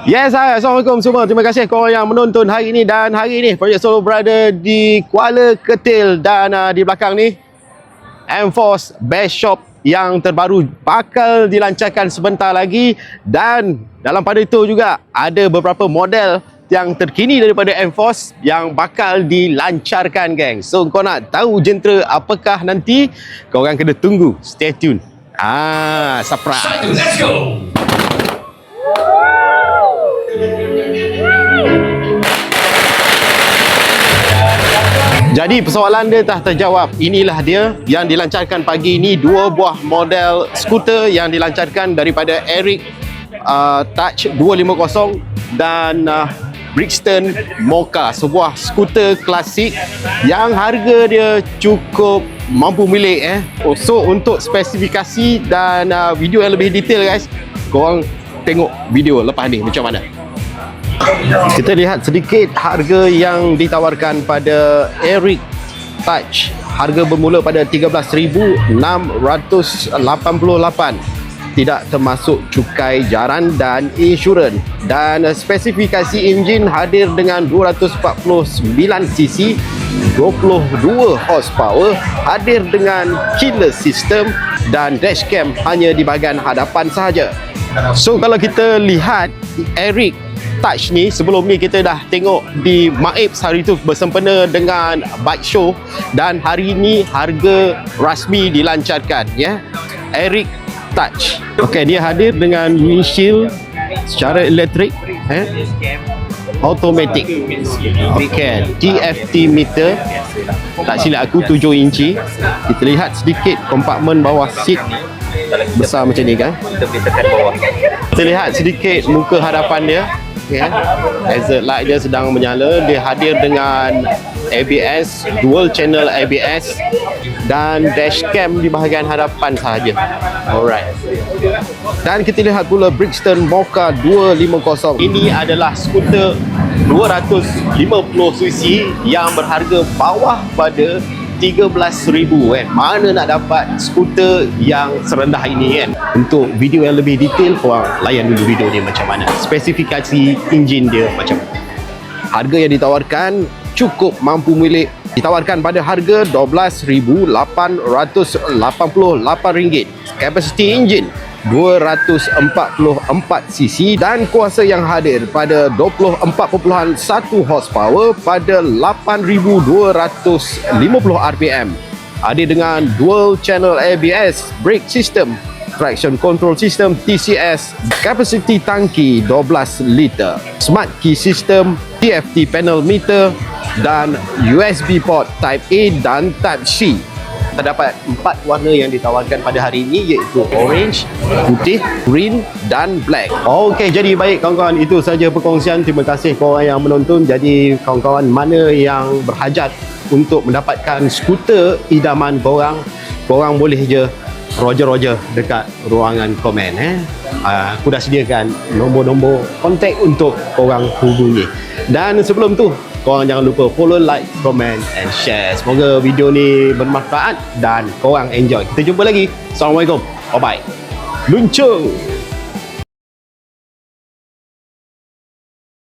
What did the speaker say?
Yes, hai. Assalamualaikum semua. Terima kasih korang yang menonton hari ini. Dan hari ini Projek Solo berada di Kuala Ketil. Dan di belakang ni M-Force Best Shop yang terbaru bakal dilancarkan sebentar lagi. Dan dalam pada itu juga ada beberapa model yang terkini daripada M-Force yang bakal dilancarkan, geng. So kau nak tahu jentera apakah nanti? Korang kena tunggu. Stay tune. Surprise. Let's go. Jadi persoalan dia dah terjawab. Inilah dia yang dilancarkan pagi ini, dua buah model skuter yang dilancarkan daripada Eric Touch 250 dan Brixton Mocha, sebuah skuter klasik yang harga dia cukup mampu milik. So untuk spesifikasi dan video yang lebih detail, guys, korang tengok video lepas ni macam mana. Kita lihat sedikit harga yang ditawarkan pada Eric Touch. Harga bermula pada 13,688, tidak termasuk cukai jaran dan insurans. Dan spesifikasi enjin hadir dengan 249cc, 22 horsepower, hadir dengan keyless system dan dashcam hanya di bahagian hadapan sahaja. So kalau kita lihat Eric Touch ni, sebelum ni kita dah tengok di Maibs hari tu bersempena dengan bike show, dan hari ni harga rasmi dilancarkan, ya. Eric Touch. Okey, dia hadir dengan windshield secara elektrik, automatic. Okey, TFT meter. Tak silap aku 7 inci. Kita lihat sedikit kompartmen bawah seat besar macam ni, kan. Kita boleh tekan bawah. Kita lihat sedikit muka hadapan dia. Hazard light dia sedang menyala. Dia hadir dengan ABS, dual channel ABS, dan dashcam di bahagian hadapan sahaja. Alright. Dan kita lihat pula Brixton Mocha 250. Ini adalah skuter 250cc yang berharga bawah pada 13,000. Mana nak dapat skuter yang serendah ini, kan? Untuk video yang lebih detail, korang layan dulu video ni macam mana, spesifikasi enjin dia macam mana. Harga yang ditawarkan cukup mampu milik. Ditawarkan pada harga RM12,888. Kapasiti enjin 244cc dan kuasa yang hadir pada 24.1 horsepower pada 8,250 rpm. Hadir dengan dual channel ABS, brake system, traction control system TCS, kapasiti tangki 12 liter, smart key system, TFT panel meter, dan USB port Type A dan Type C. Terdapat 4 warna yang ditawarkan pada hari ini, iaitu orange, putih, green dan black. Okey, jadi baik kawan-kawan, itu saja perkongsian. Terima kasih korang yang menonton. Jadi kawan-kawan mana yang berhajat untuk mendapatkan skuter idaman korang, korang boleh je roger dekat ruangan komen. Aku dah sediakan nombor-nombor kontak untuk korang hubungi. Dan sebelum tu, korang jangan lupa follow, like, comment and share. Semoga video ni bermanfaat dan korang enjoy. Kita jumpa lagi. Assalamualaikum. Bye bye. Luncur.